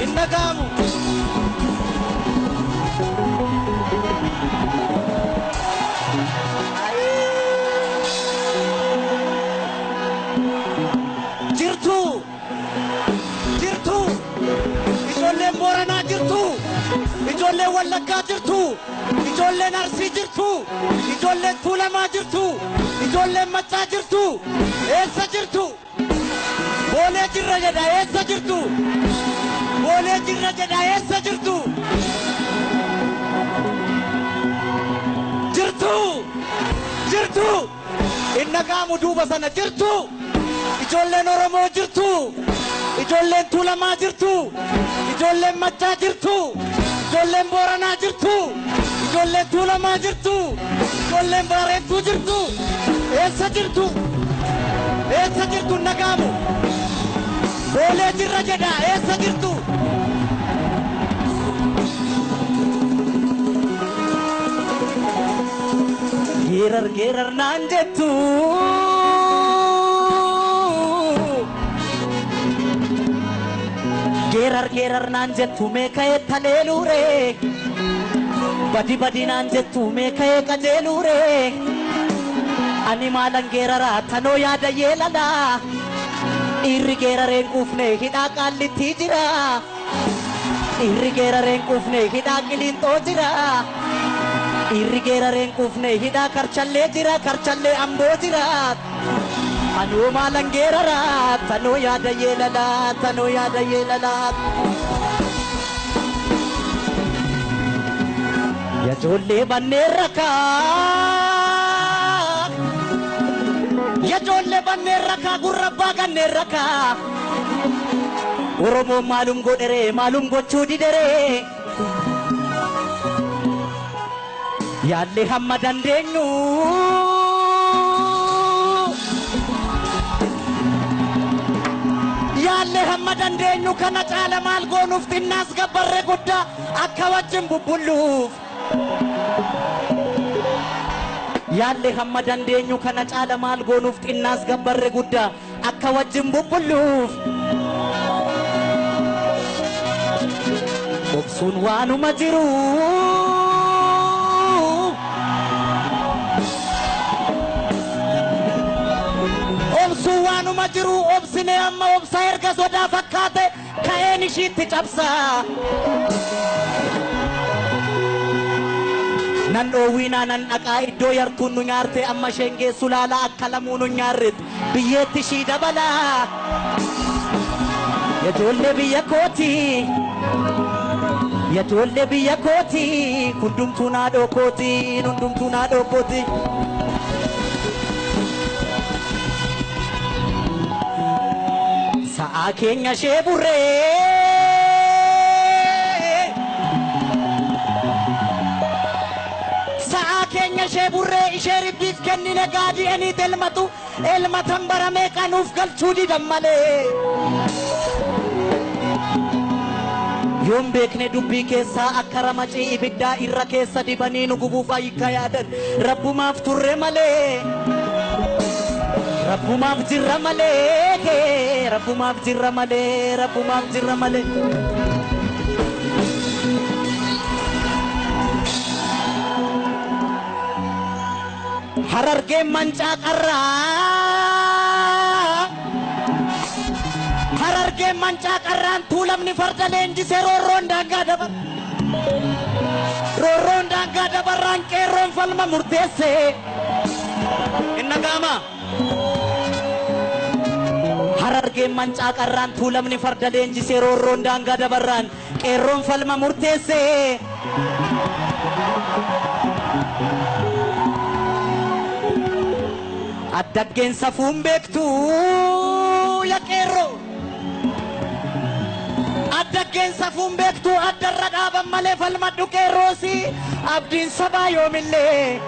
Innagamu jirtu ijoolleen Booranaa jirtu ijoolleen Wallaggaa jirtu ijoolleen Arsii jirtu ijoolleen Tuulamaa jirtu ijoolleen Maccaa jirtu eessa jirtu Boolee jirra jedha eessa jirtu Boolee jirra jedha eessa jirtu jirtu innagaamu duuba sana jirtu ijoolleen Oromoo jirtu ijoolleen Tuulamaa jirtu ijoolleen Maccaa jirtu ijoolleen Booranaa jirtu ijoolleen Tuulamaa jirtu ijoolleen Baarentuu jirtu eessa jirtu innagaamu Boolee jirra jedha eessa jirtu geerar naan jettu geerar naan jettu meeka'ee taleeluure badi naan jettu meeka'ee qajeeluure ani maalan geeraraa tanoo yaada yeelala dhiirri geerareen quufne hidhaa qaallitti jira dhiirri geerareen quufne hidhaa qiliinxoo jira dhiirri geerareen quufne hidhaa karchallee jira karchallee amboo jira anoo maalan geeraraa tanoo yaada yeelala yajoollee banneen rakaa gurrabbaa kanneen rakaa Oromoon maalum godhere maalum gochuu didere yaalle hamma dandeenyu kana caala maal goonuuf xinnaas gabbarre guddaa akka wajjin bubbulluuf yaalle hamma dandeenyu kana caala maal goonuuf xinnaas gabbarre guddaa akka wajjin bubbulluuf obsuun waanuma jiru obsuun waanuma jiru obsine amma obsa erga sodaa fakkaate ka'een ishiitti cabsa nan dhoowwiinaa nan dhaqaa iddoo yartuun nu nyaarte amma isheen geessu laala akka lamuu nu nyaarret biyyeetti ishii dabalaa yajoollee biyya kooti yajoollee biyya kooti hundumtuu naadhoo kooti sa'a keenya ishee burree ishee ribbiif kennine gaadii eniit elmatan baramee qanuuf galchuu didan malee yoon beekne dubbii keessaa akka ramacii ibiddaa irra keessa dibanii nu gubuuf ayyikka yaadan rabbumaaf turre malee rabbumaaf jirra malee Harargeen mancaa qarraan tuulamni farda leenjisee roorroon daangaa dabarraan qeerroon falma murteesse innagaama Harargeen mancaa qarraan tuulamni farda leenjisee roorroon daangaa dabarraan qeerroon falma murteesse addaggeen safuun beektu ya qeerroo addaggeen safuun beektu addarra dhaaban malee falmadhu qeerroosi abdiin sabaa yoomillee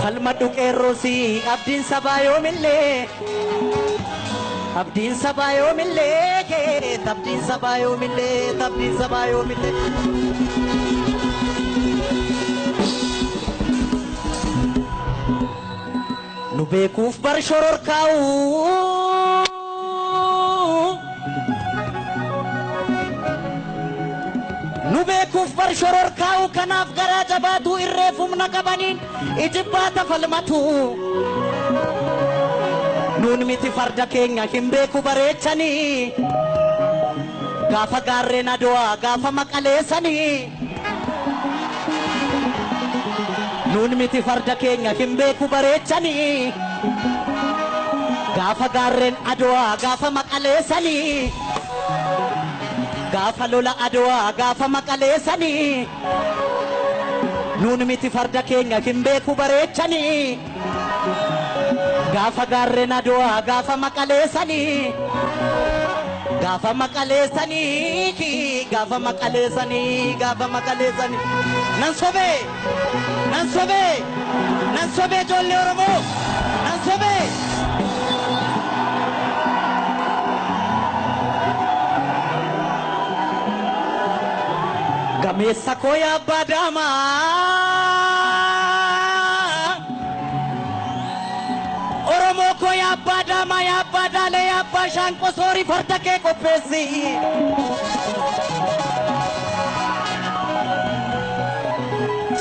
falmadhu qeerroosi abdiin sabaa yoomillee abdiin sabaa yoomillee abdiin sabaa yoomillee beekuuf bar shororkaa'u nu beekuuf bar shororkaa'u kanaaf garaa jabaatu irreef humna qabaniin ijibbaata falmatu nuun miti farda keenya hin beeku bareechanii gaafa gaarreen Adwaa gaafa maqaleessanii nuun miti farda keenya hin beeku bareechanii gaafa gaarreen Adwaa gaafa maqaleessanii gaafa lola Adwaa gaafa maqaleessanii nuun miti farda keenya hin beeku bareechanii gaafa gaarreen Adwaa gaafa maqaleessanii gaafa maqaleessanii gaafa maqaleessanii nan sobee ijoollee Oromoo nan sobee gameessa koo yaa abbaa daamaa Oromoo koo yaa abbaa daamaa yaa abbaa daalee yaa abbaa shaanqoo soorii farda kee qopheessi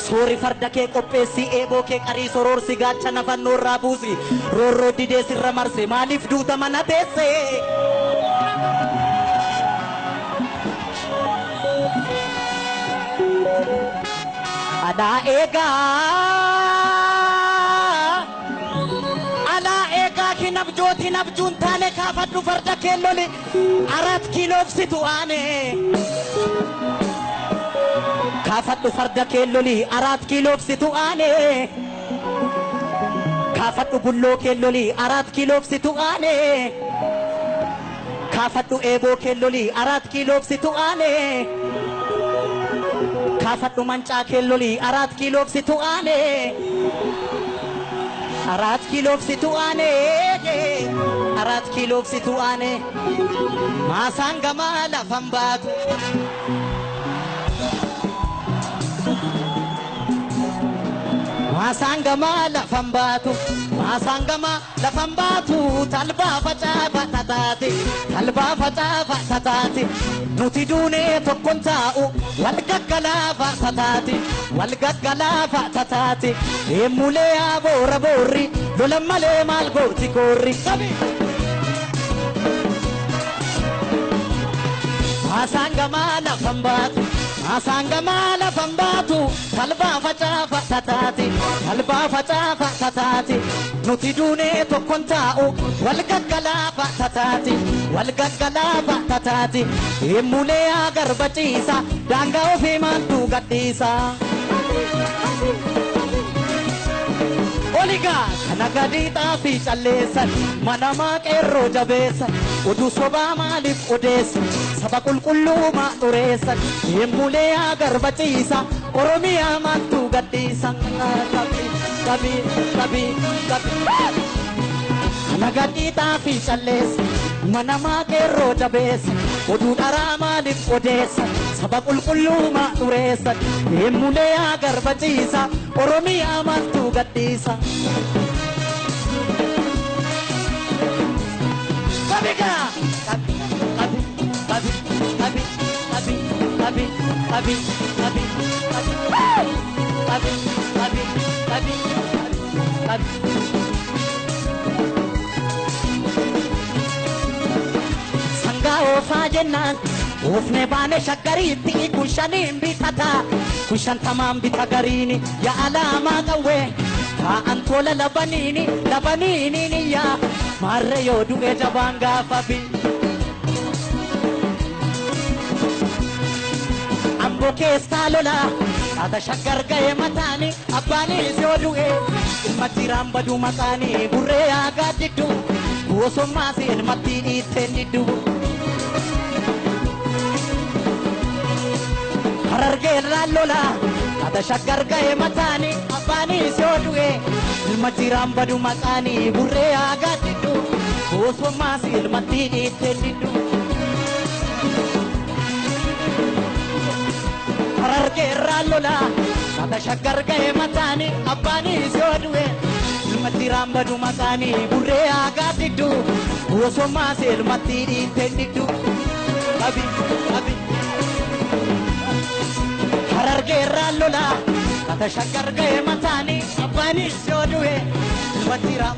soorii farda kee qopheessi eeboo kee qarii soroorsi gaachana fannoo irraa buusi roorroo didee sirra marse maaliif duuta mana teesse alaa eegaa hin abjuun taane kaafadhu farda kee loli 4 kiiloofsitu aane kaafadhu farda kee loli 4 kiiloofsitu aane kaafadhu bulloo kee loli 4 kiiloofsitu aane kaafadhu eeboo kee loli 4 kiiloofsitu aane kaafadhu mancaa kee loli 4 kiiloofsitu aane 4 kiiloofsitu aane 4 kiiloofsitu aane maasaan gamaa lafan baatu Masangama lafan baatu talbaa facaafa tataati nuti duunee tokkon taa'u wal gaggalaafa tataati deemulee aboora boorri lolan malee maal gooti koorri Masangama lafan baatu talbaa facaafa tataati nuti duunee tokkon taa'u wal gaggalaafa tataati deemulee agarbachiisa daangaa ofii maantuu gadhiisa oligaa kana gadiidhaa fi calleessan manamaa qeerroo jabeessan oduu sobaa maaliif odeessan saba qulqulluu maa xureessan deemulee agarbachiisa Oromiyaa maantuu gadhiisan kana gadiidhaa fi calleessan manamaa qeerroo jabeessan oduu dharaa maaliif odeessan saba qulqulluu maa xureessan deemulee agarbachiisa Oromiyaa maantuu gadhiisa sangaa oofaa jennaan oofne baane shaggariitti kushaniin bitata kushantamaan bita gariini yaa alaamaa qawwee taa'an tola labaniini yaa maarre yoo du'e jabaan gaafa bi ambo keessaa lola haata shaggar ga'e mataani abbaanis yoo du'e ilma jiraan badu maqaani burree aagaa diddu bosommaas ilmatti dhiitteen diddu harargee irraan lola haata shaggar ga'e mataani abbaanis yoo du'e ilma jiraan badu maqaani burree aagaa diddu bosommaas ilmatti dhiitteen diddu harargee irraan lola haata shaggar ga'e mataani abbaanis yoo du'e Matiram badu makani burre agatidu Osoma sel matiri tendidu Abi Harar gerra lola Kata shakar gaye matani Abani shoduhe Matiram